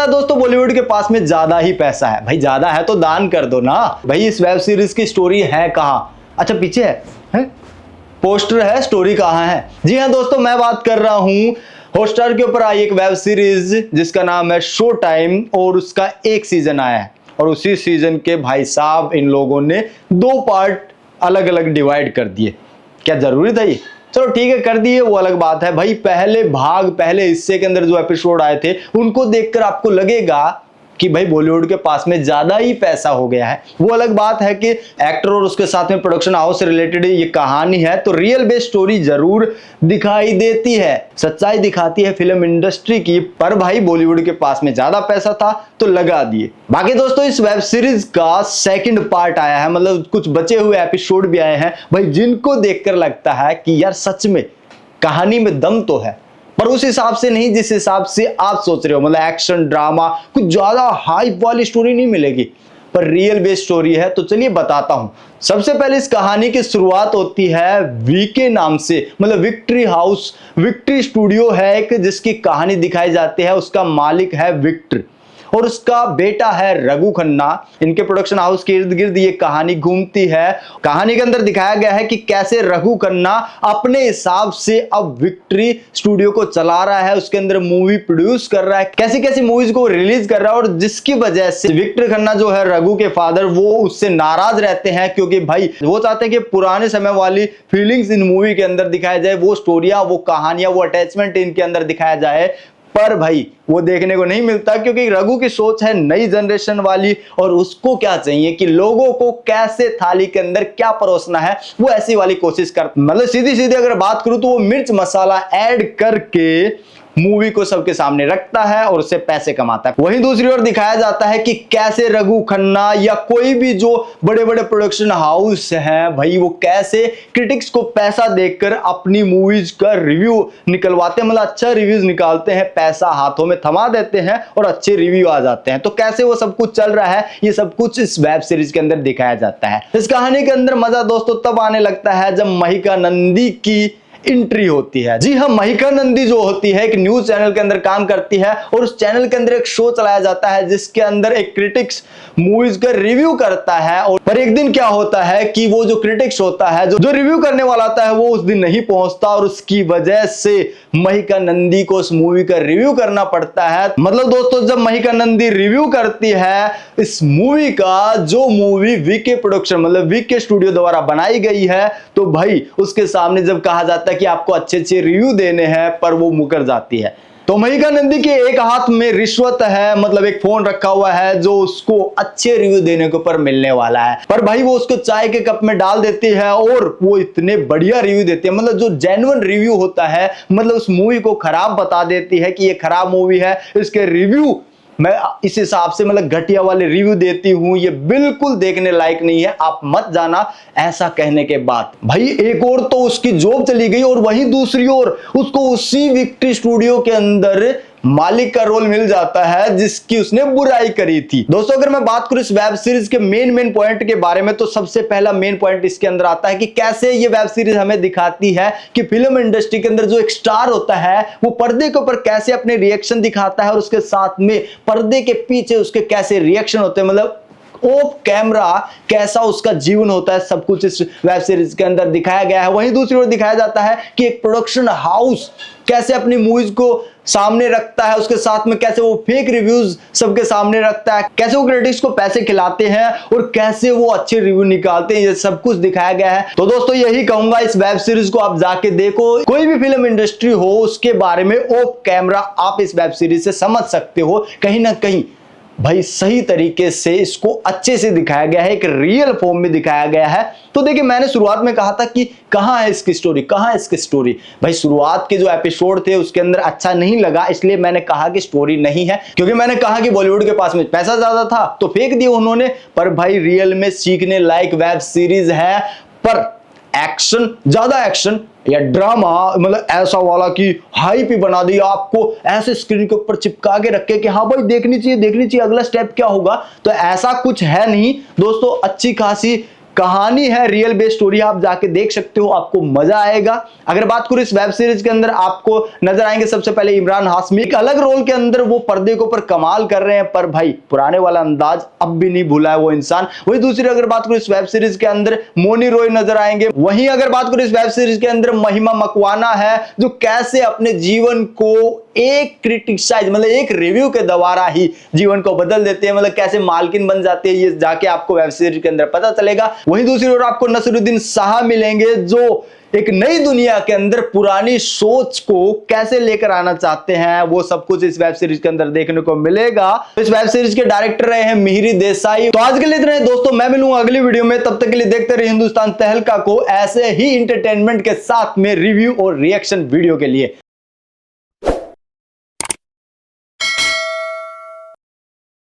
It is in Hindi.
है दोस्तों बॉलीवुड के पास में ज्यादा ही पैसा है। भाई ज्यादा है तो दान कर दो ना। भाई इस वेब सीरीज की स्टोरी है कहाँ? अच्छा पीछे है? पोस्टर है, स्टोरी कहाँ है? जी हाँ दोस्तों, मैं बात कर रहा हूँ हॉटस्टार के ऊपर आई एक वेब सीरीज जिसका नाम है शो टाइम, और उसका एक सीजन आया है और उसी सीजन के भाई साहब इन लोगों ने 2 पार्ट अलग अलग डिवाइड कर दिए। क्या जरूरी था ये? चलो ठीक है, कर दिए, वो अलग बात है। भाई पहले हिस्से के अंदर जो एपिसोड आए थे उनको देखकर आपको लगेगा कि भाई बॉलीवुड के पास में ज्यादा ही पैसा हो गया है। वो अलग बात है कि एक्टर और उसके साथ में प्रोडक्शन हाउस से रिलेटेड ये कहानी है, तो रियल बेस्ड स्टोरी जरूर दिखाई देती है, सच्चाई दिखाती है फिल्म इंडस्ट्री की। पर भाई बॉलीवुड के पास में ज्यादा पैसा था तो लगा दिए। बाकी दोस्तों इस वेब सीरीज का सेकंड पार्ट आया है, मतलब कुछ बचे हुए एपिसोड भी आए हैं भाई, जिनको देखकर लगता है कि यार सच में कहानी में दम तो है, पर उस हिसाब से नहीं जिस हिसाब से आप सोच रहे हो। मतलब एक्शन ड्रामा कुछ ज्यादा हाइप वाली स्टोरी नहीं मिलेगी, पर रियल बेस्ड स्टोरी है। तो चलिए बताता हूं। सबसे पहले इस कहानी की शुरुआत होती है वीके नाम से, मतलब विक्ट्री हाउस, विक्ट्री स्टूडियो है एक, जिसकी कहानी दिखाई जाती है। उसका मालिक है विक्टर और उसका बेटा है रघु खन्ना। इनके प्रोडक्शन हाउस के इर्द गिर्द ये कहानी घूमती है। कहानी के अंदर दिखाया गया है कि कैसे रघु खन्ना अपने हिसाब से अब विक्ट्री स्टूडियो को चला रहा है, उसके अंदर मूवी प्रोड्यूस कर रहा है, कैसी कैसी मूवीज को रिलीज कर रहा है, और जिसकी वजह से विक्टर खन्ना जो है रघु के फादर, वो उससे नाराज रहते हैं, क्योंकि भाई वो चाहते हैं कि पुराने समय वाली फीलिंग्स इन मूवी के अंदर दिखाया जाए, वो स्टोरियां, वो कहानियां, वो अटैचमेंट इनके अंदर दिखाया जाए। पर भाई वो देखने को नहीं मिलता, क्योंकि रघु की सोच है नई जनरेशन वाली, और उसको क्या चाहिए कि लोगों को कैसे थाली के अंदर क्या परोसना है, वो ऐसी वाली कोशिश कर, मतलब सीधी सीधी अगर बात करूं तो वो मिर्च मसाला ऐड करके मूवी को सबके सामने रखता है और उससे पैसे कमाता है। वहीं दूसरी ओर दिखाया जाता है कि कैसे रघु खन्ना या कोई भी जो बड़े बड़े प्रोडक्शन हाउस हैं भाई, वो कैसे क्रिटिक्स को पैसा देकर अपनी मूवीज का रिव्यू निकलवाते हैं, मतलब अच्छा रिव्यूज निकालते हैं, पैसा हाथों में थमा देते हैं और अच्छे रिव्यू आ जाते हैं। तो कैसे वो सब कुछ चल रहा है, ये सब कुछ इस वेब सीरीज के अंदर दिखाया जाता है। इस कहानी के अंदर मजा दोस्तों तब आने लगता है जब महिका नंदी की एंट्री होती है। जी हाँ, महिका नंदी जो होती है एक न्यूज चैनल के अंदर काम करती है, और उस चैनल के अंदर एक शो चलाया जाता है जिसके अंदर एक क्रिटिक्स मूवीज का रिव्यू करता है। और पर एक दिन क्या होता है कि वो जो क्रिटिक्स होता है, जो रिव्यू करने वाला आता है, वो उस दिन नहीं पहुंचता, और उसकी वजह से महिका नंदी को उस मूवी का रिव्यू करना पड़ता है। मतलब दोस्तों जब महिका नंदी रिव्यू करती है इस मूवी का, जो मूवी वीके प्रोडक्शन मतलब वीके स्टूडियो द्वारा बनाई गई है, तो भाई उसके सामने जब कहा जाता है कि आपको अच्छे अच्छे रिव्यू देने हैं, पर वो मुकर जाती है। तो महिका नंदी के एक हाथ में रिश्वत है, मतलब एक फोन रखा हुआ है जो उसको अच्छे रिव्यू देने के ऊपर मिलने वाला है, पर भाई वो उसको चाय के कप में डाल देती है और वो इतने बढ़िया रिव्यू देती है, मतलब जो जेन्युइन रिव्यू होता है, मतलब उस मूवी को खराब बता देती है कि ये खराब मूवी है, इसके रिव्यू मैं इस हिसाब से मतलब घटिया वाले रिव्यू देती हूं, ये बिल्कुल देखने लायक नहीं है, आप मत जाना। ऐसा कहने के बाद भाई एक और तो उसकी जॉब चली गई, और वहीं दूसरी ओर उसको उसी विक्ट्री स्टूडियो के अंदर मालिक का रोल मिल जाता है जिसकी उसने बुराई करी थी। दोस्तों अगर मैं बात करूं इस वेब सीरीज के मेन पॉइंट के बारे में, तो सबसे पहला मेन पॉइंट इसके अंदर आता है कि कैसे ये वेब सीरीज हमें दिखाती है कि फिल्म इंडस्ट्री के अंदर जो एक स्टार होता है वो पर्दे के ऊपर कैसे अपने रिएक्शन दिखाता है, और उसके साथ में पर्दे के पीछे उसके कैसे रिएक्शन होते हैं, मतलब ऑफ कैमरा कैसा उसका जीवन होता है, सब कुछ इस वेब सीरीज के अंदर दिखाया गया है। वहीं दूसरी ओर दिखाया जाता है कि एक प्रोडक्शन हाउस कैसे अपनी मूवीज को सामने रखता है, उसके साथ में कैसे वो फेक रिव्यूज सबके सामने रखता है, कैसे वो क्रिटिक्स को पैसे खिलाते हैं और कैसे वो अच्छे रिव्यू निकालते हैं, ये सब कुछ दिखाया गया है। तो दोस्तों यही कहूंगा, इस वेब सीरीज को आप जाके देखो। कोई भी फिल्म इंडस्ट्री हो उसके बारे में ऑफ कैमरा आप इस वेब सीरीज से समझ सकते हो, कहीं ना कहीं भाई सही तरीके से इसको अच्छे से दिखाया गया है, एक रियल फॉर्म में दिखाया गया है। तो देखिए मैंने शुरुआत में कहा था कि कहां है इसकी स्टोरी, कहां है इसकी स्टोरी। भाई शुरुआत के जो एपिसोड थे उसके अंदर अच्छा नहीं लगा, इसलिए मैंने कहा कि स्टोरी नहीं है, क्योंकि मैंने कहा कि बॉलीवुड के पास में पैसा ज्यादा था तो फेंक दिया उन्होंने। पर भाई रियल में सीखने लायक वेब सीरीज है, पर एक्शन, ज्यादा एक्शन या ड्रामा, मतलब ऐसा वाला कि हाइप ही बना दिया, आपको ऐसे स्क्रीन के ऊपर चिपका के रखे कि हाँ भाई देखनी चाहिए, अगला स्टेप क्या होगा, तो ऐसा कुछ है नहीं दोस्तों। अच्छी खासी कहानी है, रियल बेस्ड स्टोरी, आप जाके देख सकते हो, आपको मजा आएगा। अगर बात करूं इस वेब सीरीज के अंदर आपको नजर आएंगे सबसे पहले इमरान हाशमी, एक अलग रोल के अंदर वो पर्दे के ऊपर कमाल कर रहे हैं, पर भाई पुराने वाला अंदाज अब भी नहीं भूला है वो इंसान। वही दूसरी अगर बात करूं इस वेब सीरीज के अंदर मोनी रॉय नजर आएंगे। वहीं अगर बात करूं इस वेब सीरीज के अंदर महिमा मकवाना है, जो कैसे अपने जीवन को एक क्रिटिसाइज मतलब एक रिव्यू के द्वारा ही जीवन को बदल देते हैं, मतलब कैसे मालकिन बन जाते हैं, ये जाके आपको वेब सीरीज के अंदर पता चलेगा। वहीं दूसरी ओर आपको नसरुद्दीन शाह मिलेंगे, जो एक नई दुनिया के अंदर पुरानी सोच को कैसे लेकर आना चाहते हैं, वो सब कुछ इस वेब सीरीज के अंदर देखने को मिलेगा। इस वेब सीरीज के डायरेक्टर रहे हैं मिहिर देसाई। तो आज के लिए इतना ही दोस्तों, मैं मिलूंगा अगली वीडियो में, तब तक के लिए देखते रहिए हिंदुस्तान तहलका को ऐसे ही इंटरटेनमेंट के साथ में रिव्यू और रिएक्शन वीडियो के लिए।